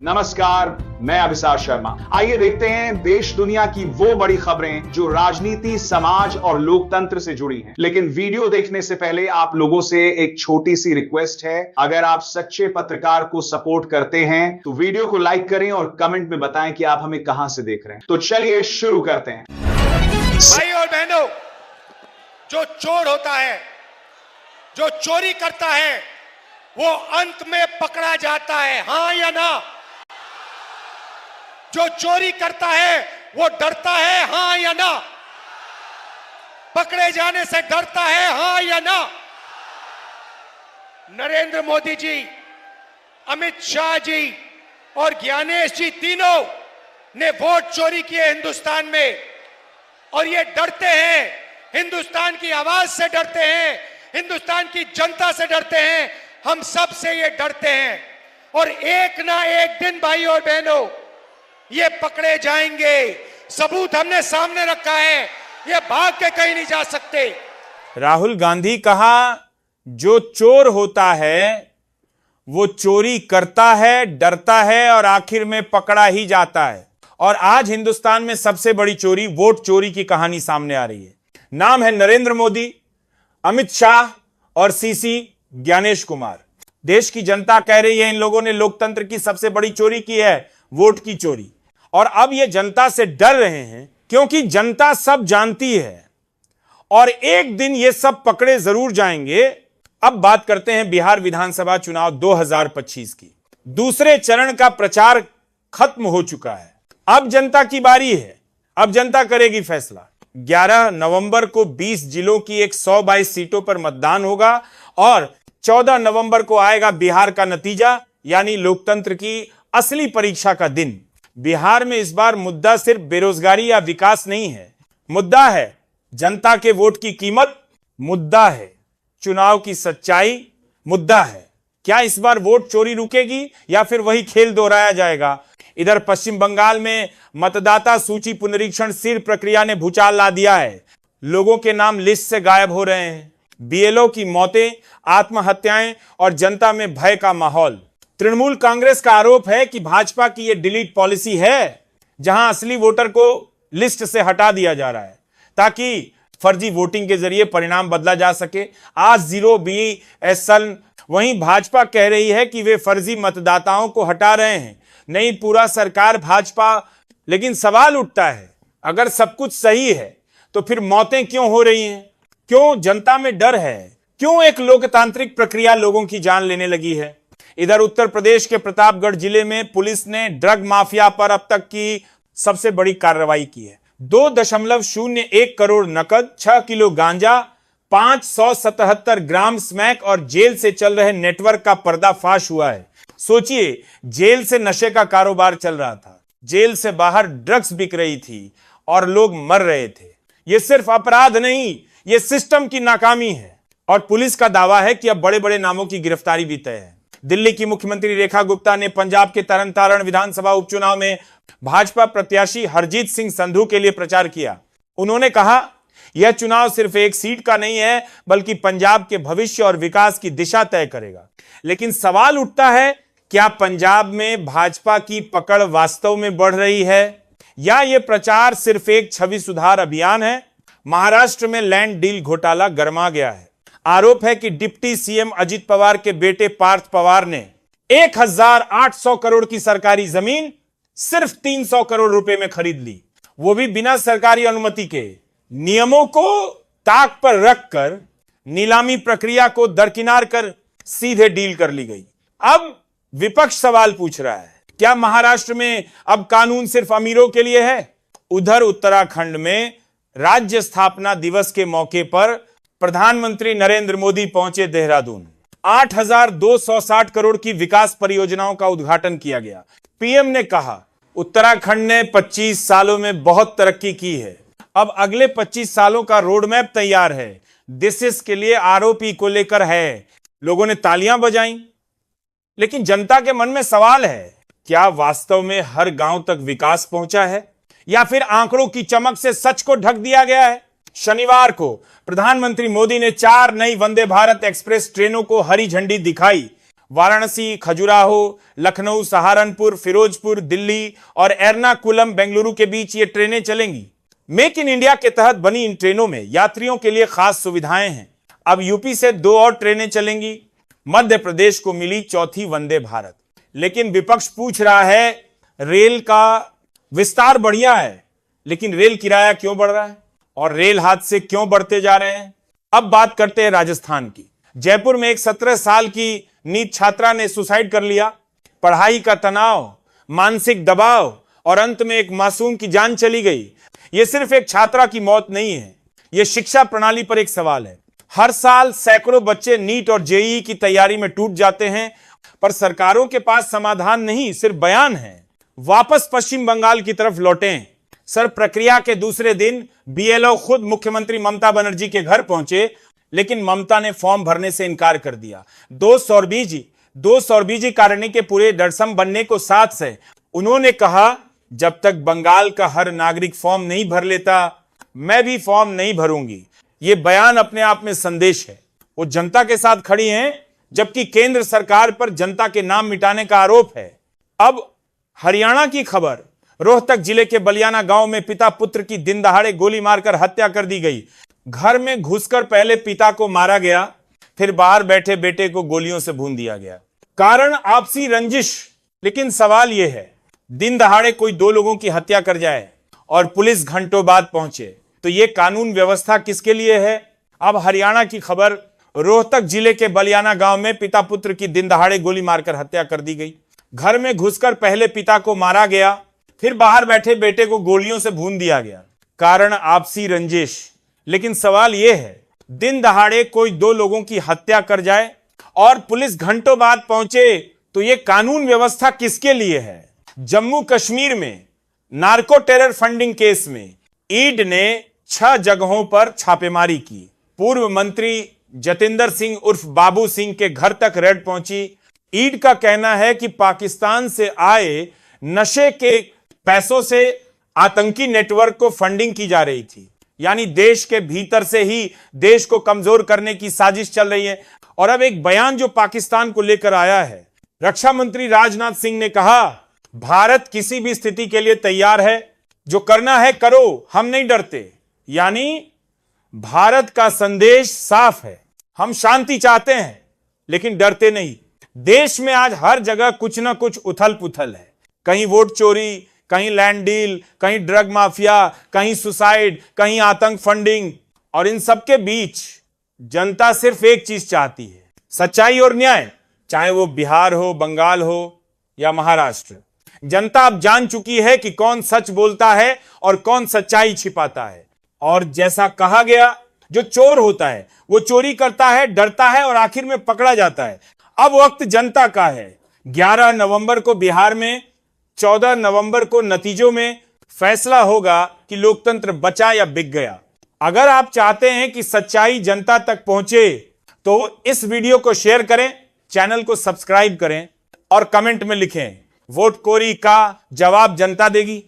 नमस्कार, मैं अभिसार शर्मा। आइए देखते हैं देश दुनिया की वो बड़ी खबरें जो राजनीति, समाज और लोकतंत्र से जुड़ी हैं। लेकिन वीडियो देखने से पहले आप लोगों से एक छोटी सी रिक्वेस्ट है। अगर आप सच्चे पत्रकार को सपोर्ट करते हैं तो वीडियो को लाइक करें और कमेंट में बताएं कि आप हमें कहां से देख रहे हैं। तो चलिए शुरू करते हैं। भाई और बहनों, जो चोर होता है, जो चोरी करता है, वो अंत में पकड़ा जाता है, हां या ना? जो चोरी करता है वो डरता है, हां या ना? पकड़े जाने से डरता है, हां या ना? नरेंद्र मोदी जी, अमित शाह जी और ज्ञानेश जी तीनों ने वोट चोरी किए हिंदुस्तान में, और ये डरते हैं, हिंदुस्तान की आवाज से डरते हैं, हिंदुस्तान की जनता से डरते हैं, हम सब से ये डरते हैं। और एक ना एक दिन भाई और बहनों ये पकड़े जाएंगे। सबूत हमने सामने रखा है, ये भाग के कहीं नहीं जा सकते। राहुल गांधी कहा जो चोर होता है वो चोरी करता है, डरता है और आखिर में पकड़ा ही जाता है। और आज हिंदुस्तान में सबसे बड़ी चोरी, वोट चोरी की कहानी सामने आ रही है। नाम है नरेंद्र मोदी, अमित शाह और सीसी ज्ञानेश कुमार। देश की जनता कह रही है इन लोगों ने लोकतंत्र की सबसे बड़ी चोरी की है, वोट की चोरी। और अब ये जनता से डर रहे हैं क्योंकि जनता सब जानती है और एक दिन ये सब पकड़े जरूर जाएंगे। अब बात करते हैं बिहार विधानसभा चुनाव 2025 की। दूसरे चरण का प्रचार खत्म हो चुका है। अब जनता की बारी है, अब जनता करेगी फैसला। 11 नवंबर को 20 जिलों की 122 सीटों पर मतदान होगा और 14 नवंबर को आएगा बिहार का नतीजा, यानी लोकतंत्र की असली परीक्षा का दिन। बिहार में इस बार मुद्दा सिर्फ बेरोजगारी या विकास नहीं है, मुद्दा है जनता के वोट की कीमत, मुद्दा है चुनाव की सच्चाई, मुद्दा है क्या इस बार वोट चोरी रुकेगी या फिर वही खेल दोहराया जाएगा। इधर पश्चिम बंगाल में मतदाता सूची पुनरीक्षण शीघ्र प्रक्रिया ने भूचाल ला दिया है। लोगों के नाम लिस्ट से गायब हो रहे हैं। बीएलओ की मौतें, आत्महत्याएं और जनता में भय का माहौल। तृणमूल कांग्रेस का आरोप है कि भाजपा की यह डिलीट पॉलिसी है जहां असली वोटर को लिस्ट से हटा दिया जा रहा है ताकि फर्जी वोटिंग के जरिए परिणाम बदला जा सके। आज जीरो BSN। वहीं भाजपा कह रही है कि वे फर्जी मतदाताओं को हटा रहे हैं, नहीं पूरा सरकार भाजपा। लेकिन सवाल उठता है, अगर सब कुछ सही है तो फिर मौतें क्यों हो रही हैं? क्यों जनता में डर है? क्यों एक लोकतांत्रिक प्रक्रिया लोगों की जान लेने लगी है? इधर उत्तर प्रदेश के प्रतापगढ़ जिले में पुलिस ने ड्रग माफिया पर अब तक की सबसे बड़ी कार्रवाई की है। 2.01 करोड़ नकद, 6 किलो गांजा, 577 ग्राम स्मैक और जेल से चल रहे नेटवर्क का पर्दाफाश हुआ है। सोचिए, जेल से नशे का कारोबार चल रहा था, जेल से बाहर ड्रग्स बिक रही थी और लोग मर रहे थे। यह सिर्फ अपराध नहीं, यह सिस्टम की नाकामी है। और पुलिस का दावा है कि अब बड़े बड़े नामों की गिरफ्तारी भी तय है। दिल्ली की मुख्यमंत्री रेखा गुप्ता ने पंजाब के तरन तारण विधानसभा उपचुनाव में भाजपा प्रत्याशी हरजीत सिंह संधू के लिए प्रचार किया। उन्होंने कहा, यह चुनाव सिर्फ एक सीट का नहीं है बल्कि पंजाब के भविष्य और विकास की दिशा तय करेगा। लेकिन सवाल उठता है, क्या पंजाब में भाजपा की पकड़ वास्तव में बढ़ रही है या यह प्रचार सिर्फ एक छवि सुधार अभियान है? महाराष्ट्र में लैंड डील घोटाला गरमा गया है। आरोप है कि डिप्टी सीएम अजित पवार के बेटे पार्थ पवार ने 1800 करोड़ की सरकारी जमीन सिर्फ 300 करोड़ रुपए में खरीद ली, वो भी बिना सरकारी अनुमति के। नियमों को ताक पर रखकर नीलामी प्रक्रिया को दरकिनार कर सीधे डील कर ली गई। अब विपक्ष सवाल पूछ रहा है, क्या महाराष्ट्र में अब कानून सिर्फ अमीरों के लिए है? उधर उत्तराखंड में राज्य स्थापना दिवस के मौके पर प्रधानमंत्री नरेंद्र मोदी पहुंचे देहरादून। 8,260 करोड़ की विकास परियोजनाओं का उद्घाटन किया गया। पीएम ने कहा, उत्तराखंड ने 25 सालों में बहुत तरक्की की है, अब अगले 25 सालों का रोड मैप तैयार है। दिस के लिए आरओपी को लेकर है। लोगों ने तालियां बजाई। लेकिन जनता के मन में सवाल है, क्या वास्तव में हर गांव तक विकास पहुंचा है या फिर आंकड़ों की चमक से सच को ढक दिया गया है? शनिवार को प्रधानमंत्री मोदी ने 4 नई वंदे भारत एक्सप्रेस ट्रेनों को हरी झंडी दिखाई। वाराणसी, खजुराहो, लखनऊ, सहारनपुर, फिरोजपुर, दिल्ली और एर्नाकुलम, बेंगलुरु के बीच ये ट्रेनें चलेंगी। मेक इन इंडिया के तहत बनी इन ट्रेनों में यात्रियों के लिए खास सुविधाएं हैं। अब यूपी से 2 और ट्रेनें चलेंगी। मध्य प्रदेश को मिली चौथी वंदे भारत। लेकिन विपक्ष पूछ रहा है, रेल का विस्तार बढ़िया है, लेकिन रेल किराया क्यों बढ़ रहा है और रेल हादसे क्यों बढ़ते जा रहे हैं? अब बात करते हैं राजस्थान की। जयपुर में एक 17 साल की नीट छात्रा ने सुसाइड कर लिया। पढ़ाई का तनाव, मानसिक दबाव और अंत में एक मासूम की जान चली गई। यह सिर्फ एक छात्रा की मौत नहीं है, यह शिक्षा प्रणाली पर एक सवाल है। हर साल सैकड़ों बच्चे नीट और जेईई की तैयारी में टूट जाते हैं, पर सरकारों के पास समाधान नहीं, सिर्फ बयान है। वापस पश्चिम बंगाल की तरफ लौटें। सर, प्रक्रिया के दूसरे दिन बीएलओ खुद मुख्यमंत्री ममता बनर्जी के घर पहुंचे, लेकिन ममता ने फॉर्म भरने से इनकार कर दिया। 2 सौरबीजी कॉलोनी के पूरे डरसम बनने को साथ से उन्होंने कहा, जब तक बंगाल का हर नागरिक फॉर्म नहीं भर लेता, मैं भी फॉर्म नहीं भरूंगी। यह बयान अपने आप में संदेश है। वो जनता के साथ खड़ी हैं, जबकि केंद्र सरकार पर जनता के नाम मिटाने का आरोप है। अब हरियाणा की खबर। रोहतक जिले के बलियाना गांव में पिता पुत्र की दिन दहाड़े गोली मारकर हत्या कर दी गई। घर में घुसकर पहले पिता को मारा गया, फिर बाहर बैठे बेटे को गोलियों से भून दिया गया। कारण आपसी रंजिश। लेकिन सवाल यह है, दिन दहाड़े कोई 2 लोगों की हत्या कर जाए और पुलिस घंटों बाद पहुंचे, तो यह कानून व्यवस्था किसके लिए है? अब हरियाणा की खबर। रोहतक जिले के बलियाना गांव में पिता पुत्र की दिन दहाड़े गोली मारकर हत्या कर दी गई। घर में घुसकर पहले पिता को मारा गया, फिर बाहर बैठे बेटे को गोलियों से भून दिया गया। कारण आपसी रंजिश। लेकिन सवाल यह है, दिन दहाड़े कोई 2 लोगों की हत्या कर जाए और पुलिस घंटों बाद पहुंचे, तो यह कानून व्यवस्था किसके लिए है? जम्मू कश्मीर में नार्को टेरर फंडिंग केस में ईडी ने 6 जगहों पर छापेमारी की। पूर्व मंत्री जतिंदर सिंह उर्फ बाबू सिंह के घर तक रेड पहुंची। ईडी का कहना है कि पाकिस्तान से आए नशे के पैसों से आतंकी नेटवर्क को फंडिंग की जा रही थी। यानी देश के भीतर से ही देश को कमजोर करने की साजिश चल रही है। और अब एक बयान जो पाकिस्तान को लेकर आया है, रक्षा मंत्री राजनाथ सिंह ने कहा, भारत किसी भी स्थिति के लिए तैयार है, जो करना है करो, हम नहीं डरते। यानी भारत का संदेश साफ है, हम शांति चाहते हैं लेकिन डरते नहीं। देश में आज हर जगह कुछ ना कुछ उथल पुथल है। कहीं वोट चोरी, कहीं लैंड डील, कहीं ड्रग माफिया, कहीं सुसाइड, कहीं आतंक फंडिंग। और इन सब के बीच जनता सिर्फ एक चीज चाहती है, सच्चाई और न्याय। चाहे वो बिहार हो, बंगाल हो या महाराष्ट्र। जनता अब जान चुकी है कि कौन सच बोलता है और कौन सच्चाई छिपाता है। और जैसा कहा गया, जो चोर होता है वो चोरी करता है, डरता है और आखिर में पकड़ा जाता है। अब वक्त जनता का है। 11 नवंबर को बिहार में, 14 नवंबर को नतीजों में फैसला होगा कि लोकतंत्र बचा या बिक गया। अगर आप चाहते हैं कि सच्चाई जनता तक पहुंचे, तो इस वीडियो को शेयर करें, चैनल को सब्सक्राइब करें और कमेंट में लिखें, वोट चोरी का जवाब जनता देगी।